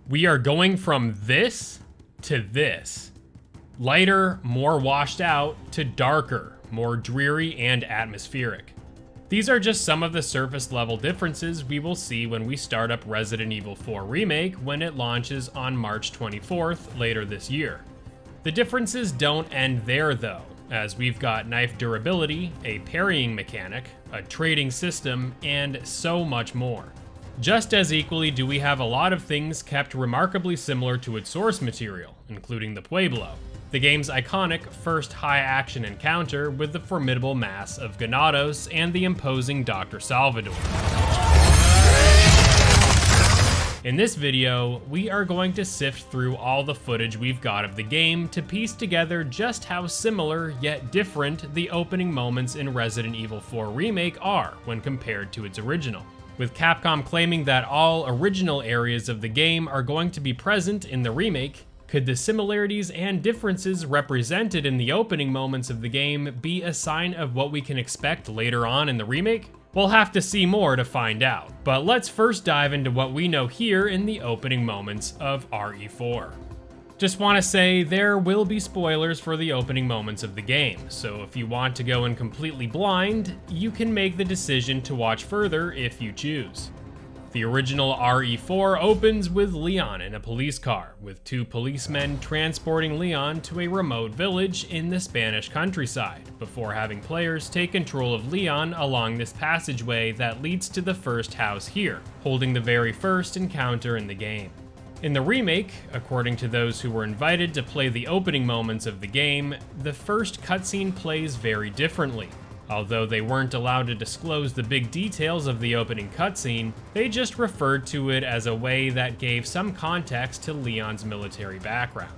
We are going from this to this. Lighter, more washed out, to darker, more dreary and atmospheric. These are just some of the surface level differences we will see when we start up Resident Evil 4 Remake when it launches on March 24th later this year. The differences don't end there though, as we've got knife durability, a parrying mechanic, a trading system, and so much more. Just as equally do we have a lot of things kept remarkably similar to its source material, including the Pueblo, the game's iconic first high-action encounter with the formidable mass of Ganados and the imposing Dr. Salvador. In this video, we are going to sift through all the footage we've got of the game to piece together just how similar yet different the opening moments in Resident Evil 4 Remake are when compared to its original. With Capcom claiming that all original areas of the game are going to be present in the remake, could the similarities and differences represented in the opening moments of the game be a sign of what we can expect later on in the remake? We'll have to see more to find out, but let's first dive into what we know here in the opening moments of RE4. Just want to say there will be spoilers for the opening moments of the game, so if you want to go in completely blind, you can make the decision to watch further if you choose. The original RE4 opens with Leon in a police car, with two policemen transporting Leon to a remote village in the Spanish countryside, before having players take control of Leon along this passageway that leads to the first house here, holding the very first encounter in the game. In the remake, according to those who were invited to play the opening moments of the game, the first cutscene plays very differently. Although they weren't allowed to disclose the big details of the opening cutscene, they just referred to it as a way that gave some context to Leon's military background.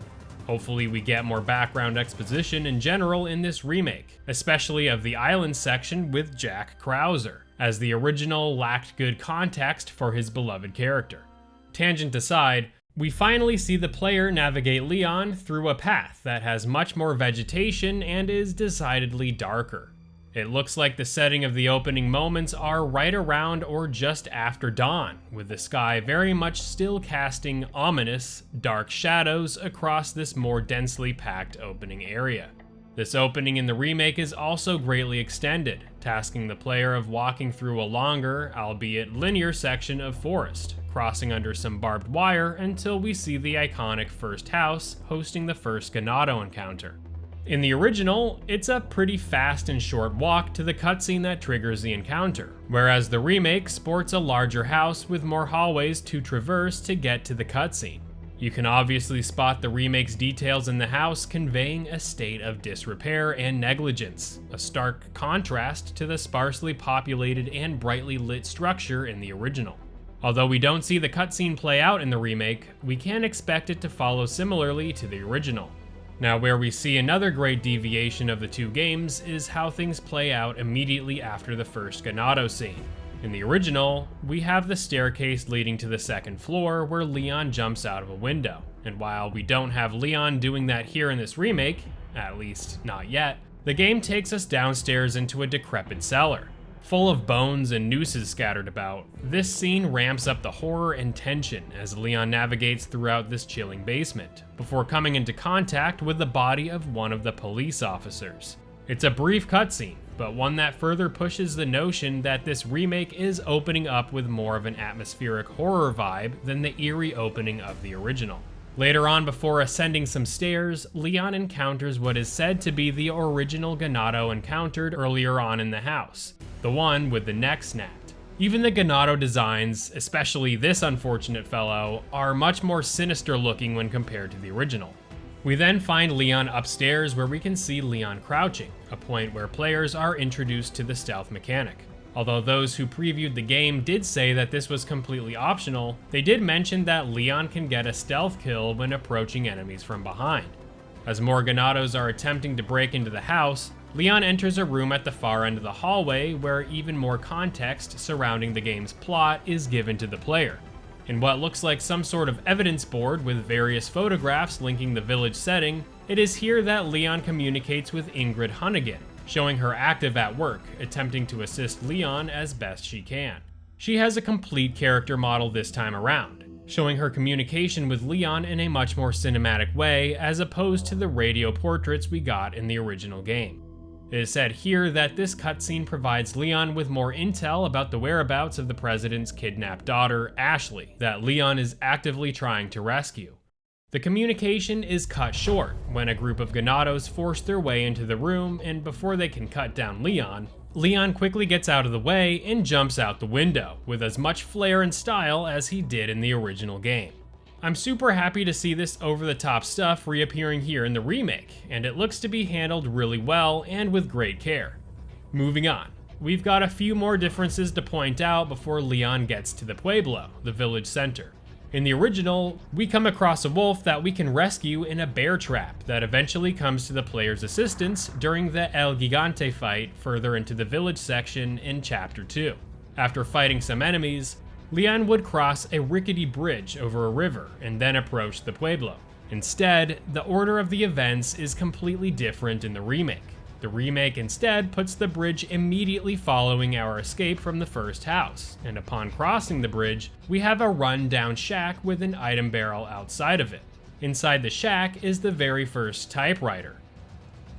Hopefully we get more background exposition in general in this remake, especially of the island section with Jack Krauser, as the original lacked good context for his beloved character. Tangent aside, we finally see the player navigate Leon through a path that has much more vegetation and is decidedly darker. It looks like the setting of the opening moments are right around or just after dawn, with the sky very much still casting ominous, dark shadows across this more densely packed opening area. This opening in the remake is also greatly extended, tasking the player of walking through a longer, albeit linear section of forest, crossing under some barbed wire until we see the iconic first house hosting the first Ganado encounter. In the original, it's a pretty fast and short walk to the cutscene that triggers the encounter, whereas the remake sports a larger house with more hallways to traverse to get to the cutscene. You can obviously spot the remake's details in the house conveying a state of disrepair and negligence, a stark contrast to the sparsely populated and brightly lit structure in the original. Although we don't see the cutscene play out in the remake, we can expect it to follow similarly to the original. Now, where we see another great deviation of the two games is how things play out immediately after the first Ganado scene. In the original, we have the staircase leading to the second floor where Leon jumps out of a window, and while we don't have Leon doing that here in this remake, at least not yet, the game takes us downstairs into a decrepit cellar. Full of bones and nooses scattered about, this scene ramps up the horror and tension as Leon navigates throughout this chilling basement, before coming into contact with the body of one of the police officers. It's a brief cutscene, but one that further pushes the notion that this remake is opening up with more of an atmospheric horror vibe than the eerie opening of the original. Later on, before ascending some stairs, Leon encounters what is said to be the original Ganado encountered earlier on in the house, the one with the neck snapped. Even the Ganado designs, especially this unfortunate fellow, are much more sinister looking when compared to the original. We then find Leon upstairs where we can see Leon crouching, a point where players are introduced to the stealth mechanic. Although those who previewed the game did say that this was completely optional, they did mention that Leon can get a stealth kill when approaching enemies from behind. As more Ganados are attempting to break into the house, Leon enters a room at the far end of the hallway where even more context surrounding the game's plot is given to the player. In what looks like some sort of evidence board with various photographs linking the village setting, it is here that Leon communicates with Ingrid Hunnigan, showing her active at work, attempting to assist Leon as best she can. She has a complete character model this time around. showing her communication with Leon in a much more cinematic way as opposed to the radio portraits we got in the original game. It is said here that this cutscene provides Leon with more intel about the whereabouts of the president's kidnapped daughter, Ashley, that Leon is actively trying to rescue. The communication is cut short when a group of Ganados force their way into the room, and before they can cut down Leon, Leon quickly gets out of the way and jumps out the window, with as much flair and style as he did in the original game. I'm super happy to see this over-the-top stuff reappearing here in the remake, and it looks to be handled really well and with great care. Moving on, we've got a few more differences to point out before Leon gets to the Pueblo, the village center. In the original, we come across a wolf that we can rescue in a bear trap that eventually comes to the player's assistance during the El Gigante fight further into the village section in Chapter 2. After fighting some enemies, Leon would cross a rickety bridge over a river and then approach the Pueblo. Instead, the order of the events is completely different in the remake. The remake instead puts the bridge immediately following our escape from the first house, and upon crossing the bridge, we have a run-down shack with an item barrel outside of it. Inside the shack is the very first typewriter.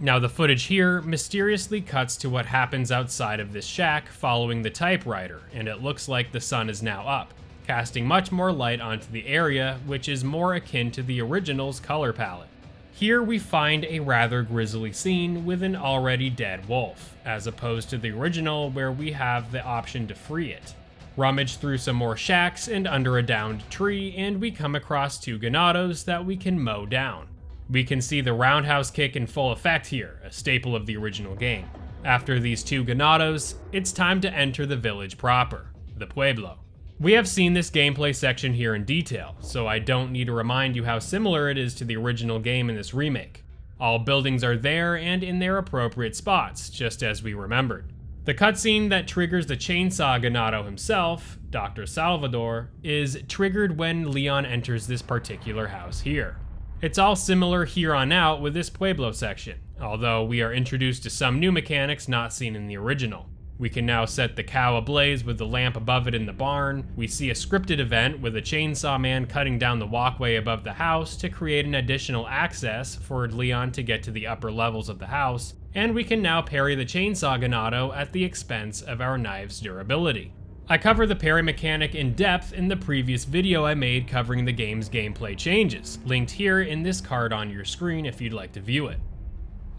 Now the footage here mysteriously cuts to what happens outside of this shack following the typewriter, and it looks like the sun is now up, casting much more light onto the area, which is more akin to the original's color palette. Here we find a rather grisly scene with an already dead wolf, as opposed to the original where we have the option to free it. Rummage through some more shacks and under a downed tree, and we come across two Ganados that we can mow down. We can see the roundhouse kick in full effect here, a staple of the original game. After these two Ganados, it's time to enter the village proper, the Pueblo. We have seen this gameplay section here in detail, so I don't need to remind you how similar it is to the original game in this remake. All buildings are there and in their appropriate spots, just as we remembered. The cutscene that triggers the chainsaw Ganado himself, Dr. Salvador, is triggered when Leon enters this particular house here. It's all similar here on out with this Pueblo section, although we are introduced to some new mechanics not seen in the original. We can now set the cow ablaze with the lamp above it in the barn. We see a scripted event with a chainsaw man cutting down the walkway above the house to create an additional access for Leon to get to the upper levels of the house, and we can now parry the chainsaw Ganado at the expense of our knife's durability. I cover the parry mechanic in depth in the previous video I made covering the game's gameplay changes, linked here in this card on your screen if you'd like to view it.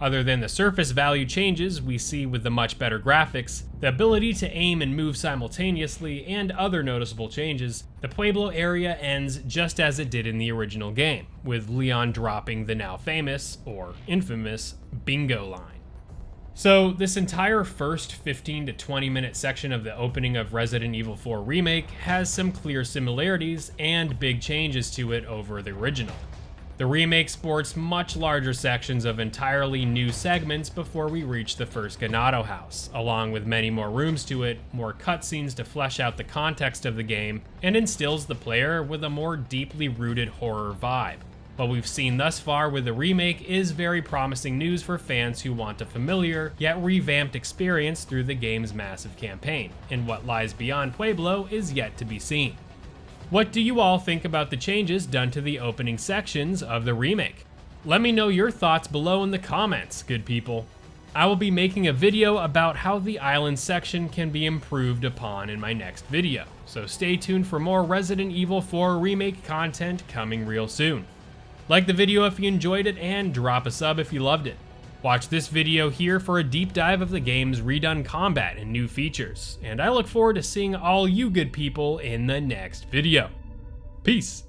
Other than the surface value changes we see with the much better graphics, the ability to aim and move simultaneously, and other noticeable changes, the Pueblo area ends just as it did in the original game, with Leon dropping the now famous, or infamous, bingo line. So this entire first 15 to 20 minute section of the opening of Resident Evil 4 Remake has some clear similarities and big changes to it over the original. The remake sports much larger sections of entirely new segments before we reach the first Ganado house, along with many more rooms to it, more cutscenes to flesh out the context of the game, and instills the player with a more deeply rooted horror vibe. What we've seen thus far with the remake is very promising news for fans who want a familiar, yet revamped experience through the game's massive campaign, and what lies beyond Pueblo is yet to be seen. What do you all think about the changes done to the opening sections of the remake? Let me know your thoughts below in the comments, good people. I will be making a video about how the island section can be improved upon in my next video, so stay tuned for more Resident Evil 4 Remake content coming real soon. Like the video if you enjoyed it, and drop a sub if you loved it. Watch this video here for a deep dive of the game's redone combat and new features, and I look forward to seeing all you good people in the next video. Peace!